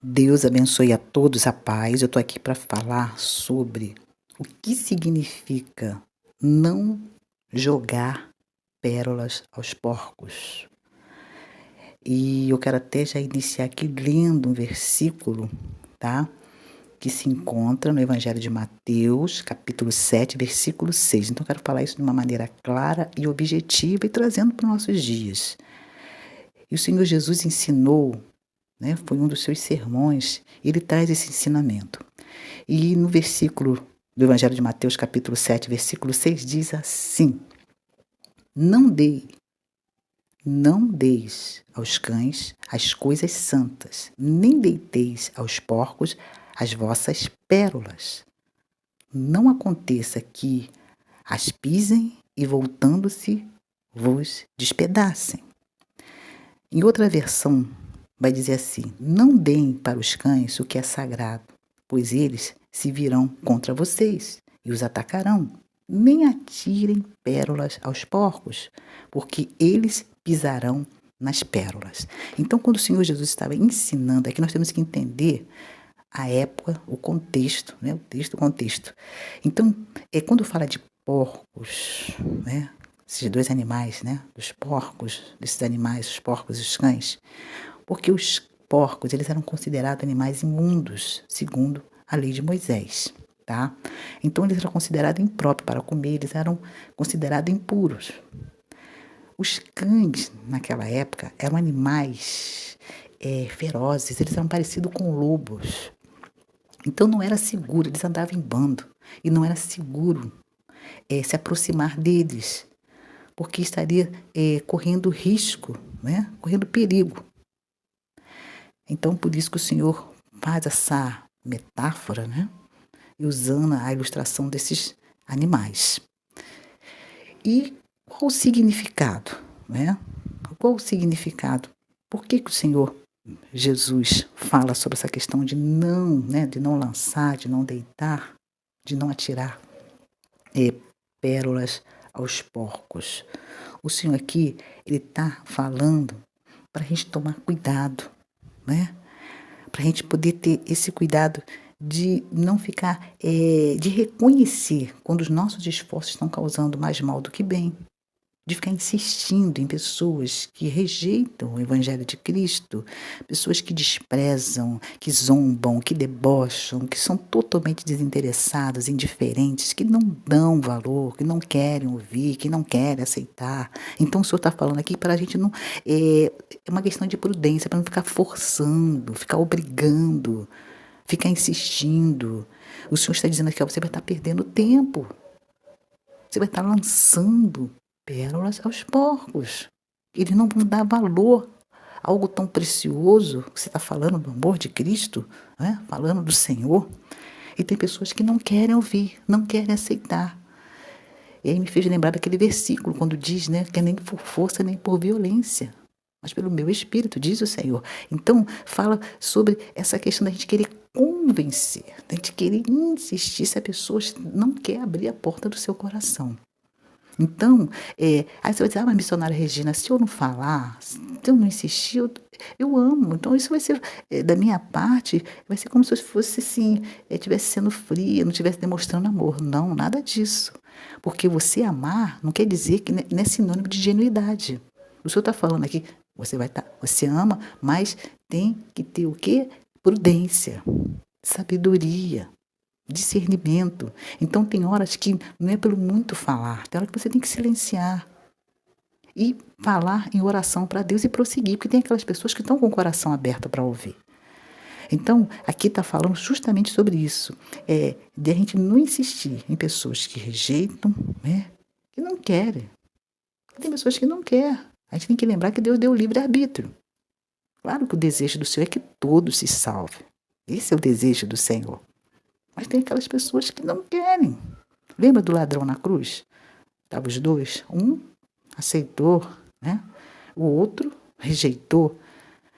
Deus abençoe a todos, a paz. Eu estou aqui para falar sobre o que significa não jogar pérolas aos porcos. E eu quero até já iniciar aqui lendo um versículo, tá? Que se encontra no Evangelho de Mateus, capítulo 7, versículo 6. Então eu quero falar isso de uma maneira clara e objetiva e trazendo para os nossos dias. E o Senhor Jesus ensinou, né? Foi um dos seus sermões, ele traz esse ensinamento. E no versículo do Evangelho de Mateus, capítulo 7, versículo 6, diz assim: Não deis aos cães as coisas santas, nem deiteis aos porcos as vossas pérolas. Não aconteça que as pisem e, voltando-se, vos despedacem. Em outra versão, vai dizer assim: Não deem para os cães o que é sagrado, pois eles se virão contra vocês e os atacarão. Nem atirem pérolas aos porcos, porque eles pisarão nas pérolas. Então, quando o Senhor Jesus estava ensinando aqui, nós temos que entender a época, o contexto, né? O contexto. Então, quando fala de porcos, né? Esses dois animais, né? Dos porcos, desses animais, os porcos e os cães, porque os porcos, eles eram considerados animais imundos, segundo a lei de Moisés, tá? Então, eles eram considerados impróprios para comer, eles eram considerados impuros. Os cães, naquela época, eram animais ferozes, eles eram parecidos com lobos. Então, não era seguro, eles andavam em bando, e não era seguro se aproximar deles, porque estaria correndo risco, né? Correndo perigo. Então, por isso que o Senhor faz essa metáfora, né? E usando a ilustração desses animais. E qual o significado, né? Qual o significado? Por que o Senhor Jesus fala sobre essa questão de não, né? De não lançar, de não deitar, de não atirar pérolas aos porcos? O Senhor aqui, ele está falando para a gente tomar cuidado, né? Para a gente poder ter esse cuidado de não ficar, de reconhecer quando os nossos esforços estão causando mais mal do que bem, de ficar insistindo em pessoas que rejeitam o Evangelho de Cristo, pessoas que desprezam, que zombam, que debocham, que são totalmente desinteressadas, indiferentes, que não dão valor, que não querem ouvir, que não querem aceitar. Então o Senhor está falando aqui para a gente não. É uma questão de prudência, para não ficar forçando, ficar obrigando, ficar insistindo. O Senhor está dizendo aqui, ó, você vai estar perdendo tempo. Você vai estar lançando pérolas aos porcos. Eles não vão dar valor a algo tão precioso que você está falando do amor de Cristo, né? Falando do Senhor. E tem pessoas que não querem ouvir, não querem aceitar. E aí me fez lembrar daquele versículo, quando diz, né, que é nem por força nem por violência, mas pelo meu espírito, diz o Senhor. Então, fala sobre essa questão da gente querer convencer, da gente querer insistir se a pessoa não quer abrir a porta do seu coração. Então, aí você vai dizer, mas missionária Regina, se eu não falar, se eu não insistir, eu amo. Então, isso vai ser, da minha parte, vai ser como se eu fosse assim, estivesse sendo fria, não estivesse demonstrando amor. Não, nada disso. Porque você amar não quer dizer que não é sinônimo de genuidade. O senhor está falando aqui, você ama, mas tem que ter o quê? Prudência, sabedoria, discernimento. Então tem horas que não é pelo muito falar, tem hora que você tem que silenciar e falar em oração para Deus e prosseguir, porque tem aquelas pessoas que estão com o coração aberto para ouvir. Então, aqui está falando justamente sobre isso, de a gente não insistir em pessoas que rejeitam, né, que não querem. Tem pessoas que não querem. A gente tem que lembrar que Deus deu o livre-arbítrio. Claro que o desejo do Senhor é que todos se salvem. Esse é o desejo do Senhor. Mas tem aquelas pessoas que não querem. Lembra do ladrão na cruz? Estavam os dois. Um aceitou, né? O outro rejeitou.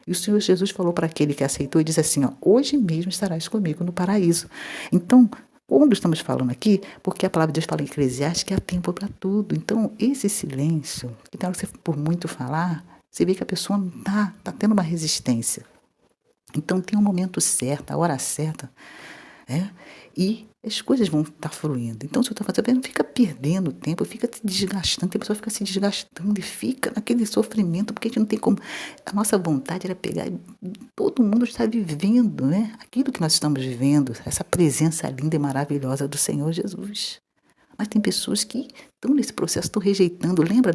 E o Senhor Jesus falou para aquele que aceitou e disse assim, ó, hoje mesmo estarás comigo no paraíso. Então, quando estamos falando aqui, porque a palavra de Deus fala em Eclesiastes que há tempo para tudo. Então, esse silêncio, que tem hora que você, por muito falar, você vê que a pessoa não está tendo uma resistência. Então tem um momento certo, a hora certa, né? E as coisas vão estar fluindo. Então, se eu estou fazendo, não fica perdendo tempo, fica se desgastando, a pessoa fica se desgastando e fica naquele sofrimento, porque a gente não tem como. A nossa vontade era pegar, e todo mundo está vivendo, né? Aquilo que nós estamos vivendo, essa presença linda e maravilhosa do Senhor Jesus. Mas tem pessoas que estão nesse processo, estão rejeitando. Lembra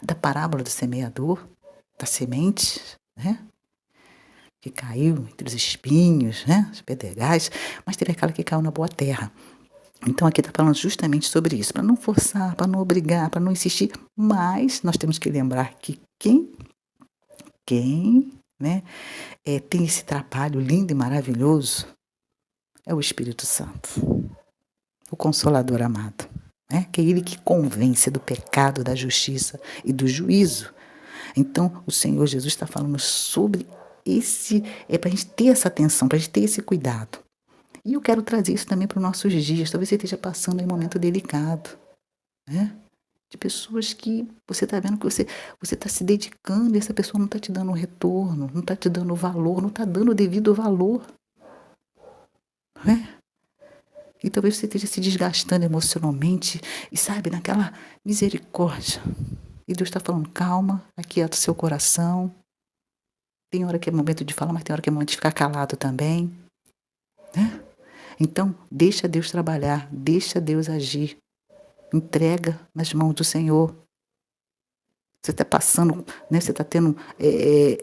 da parábola do semeador, da semente, né? Que caiu entre os espinhos, né? Os pedregais, mas teve aquela que caiu na boa terra. Então aqui está falando justamente sobre isso, para não forçar, para não obrigar, para não insistir, mas nós temos que lembrar que quem né, tem esse trabalho lindo e maravilhoso é o Espírito Santo, o Consolador amado, né? Que é ele que convence do pecado, da justiça e do juízo. Então o Senhor Jesus está falando sobre para a gente ter essa atenção, para a gente ter esse cuidado. E eu quero trazer isso também para os nossos dias. Talvez você esteja passando em um momento delicado, né? De pessoas que você está vendo que você está se dedicando e essa pessoa não está te dando retorno, não está te dando valor, não está dando o devido valor, né? E talvez você esteja se desgastando emocionalmente e, sabe, naquela misericórdia. E Deus está falando, calma, aquieta o seu coração. Tem hora que é momento de falar, mas tem hora que é momento de ficar calado também, né? Então, deixa Deus trabalhar, deixa Deus agir. Entrega nas mãos do Senhor. Você está passando, né? Você está tendo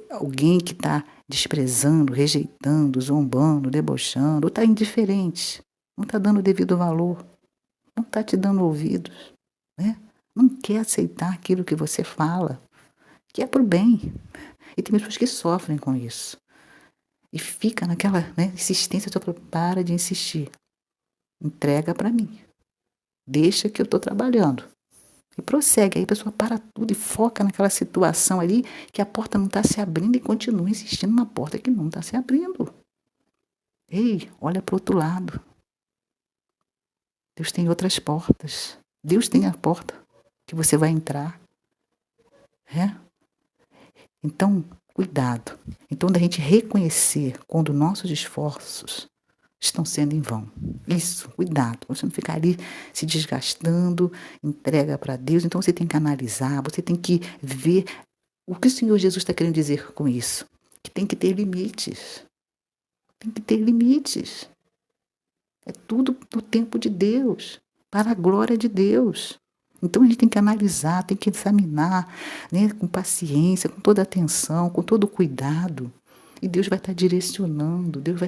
alguém que está desprezando, rejeitando, zombando, debochando, ou está indiferente, não está dando o devido valor, não está te dando ouvidos, né? Não quer aceitar aquilo que você fala, que é para o bem. E tem pessoas que sofrem com isso. E fica naquela, né, insistência, para de insistir. Entrega para mim. Deixa que eu estou trabalhando. E prossegue, aí a pessoa para tudo e foca naquela situação ali que a porta não está se abrindo e continua insistindo na porta que não está se abrindo. Ei, olha para o outro lado. Deus tem outras portas. Deus tem a porta que você vai entrar. É? Então, cuidado. Então, da gente reconhecer quando nossos esforços estão sendo em vão. Isso, cuidado. Você não ficar ali se desgastando, entrega para Deus. Então você tem que analisar, você tem que ver o que o Senhor Jesus está querendo dizer com isso. Que tem que ter limites. Tem que ter limites. É tudo no tempo de Deus, para a glória de Deus. Então a gente tem que analisar, tem que examinar, né, com paciência, com toda atenção, com todo cuidado. E Deus vai estar direcionando, Deus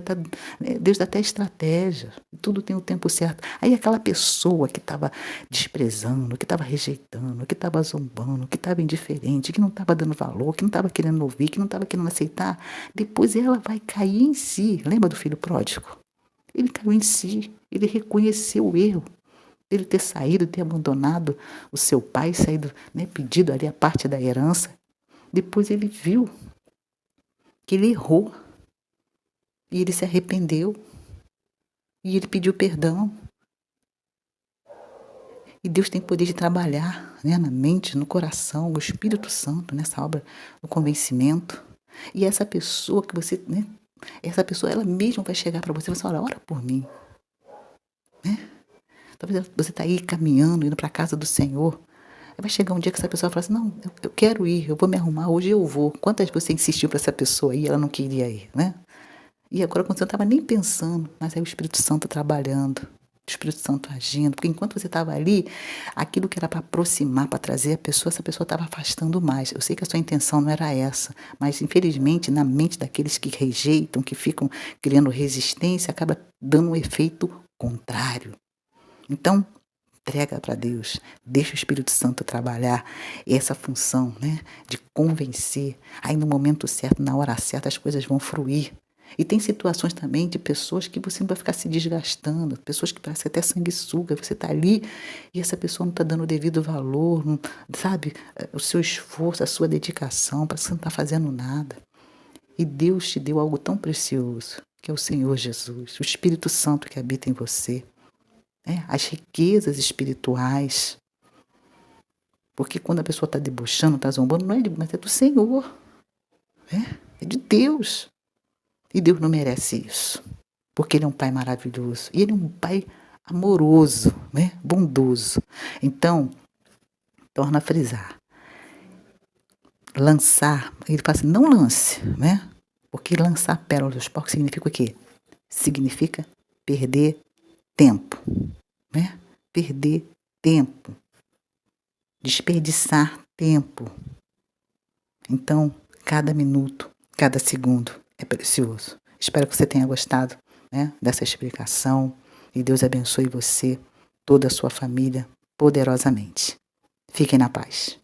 dá até estratégia, tudo tem o tempo certo. Aí aquela pessoa que estava desprezando, que estava rejeitando, que estava zombando, que estava indiferente, que não estava dando valor, que não estava querendo ouvir, que não estava querendo aceitar, depois ela vai cair em si. Lembra do filho pródigo? Ele caiu em si, ele reconheceu o erro. Ele ter saído, ter abandonado o seu pai, saído, né, pedido ali a parte da herança. Depois ele viu que ele errou. E ele se arrependeu. E ele pediu perdão. E Deus tem poder de trabalhar, né, na mente, no coração, o Espírito Santo, nessa obra, no convencimento. E essa pessoa que você, né, essa pessoa, ela mesma vai chegar para você e vai falar, ora por mim. Né? Talvez você está aí caminhando, indo para a casa do Senhor. Aí vai chegar um dia que essa pessoa vai falar assim, não, eu quero ir, eu vou me arrumar, hoje eu vou. Quantas vezes você insistiu para essa pessoa ir, ela não queria ir, né? E agora quando você não estava nem pensando, mas aí o Espírito Santo trabalhando, o Espírito Santo agindo, porque enquanto você estava ali, aquilo que era para aproximar, para trazer a pessoa, essa pessoa estava afastando mais. Eu sei que a sua intenção não era essa, mas infelizmente na mente daqueles que rejeitam, que ficam criando resistência, acaba dando um efeito contrário. Então, entrega para Deus, deixa o Espírito Santo trabalhar essa função, né, de convencer. Aí no momento certo, na hora certa, as coisas vão fluir. E tem situações também de pessoas que você não vai ficar se desgastando, pessoas que parecem até sanguessuga, você está ali e essa pessoa não está dando o devido valor, não, sabe, o seu esforço, a sua dedicação, parece que você não está fazendo nada. E Deus te deu algo tão precioso, que é o Senhor Jesus, o Espírito Santo que habita em você. As riquezas espirituais. Porque quando a pessoa está debochando, está zombando, não é mas é do Senhor. É de Deus. E Deus não merece isso, porque Ele é um Pai maravilhoso. E Ele é um Pai amoroso, né? Bondoso. Então, torna a frisar. Lançar, ele fala assim, não lance, né? Porque lançar pérolas dos porcos significa o quê? Significa perder tempo, né? Perder tempo. Desperdiçar tempo. Então, cada minuto, cada segundo é precioso. Espero que você tenha gostado, né, dessa explicação. E Deus abençoe você, toda a sua família, poderosamente. Fiquem na paz.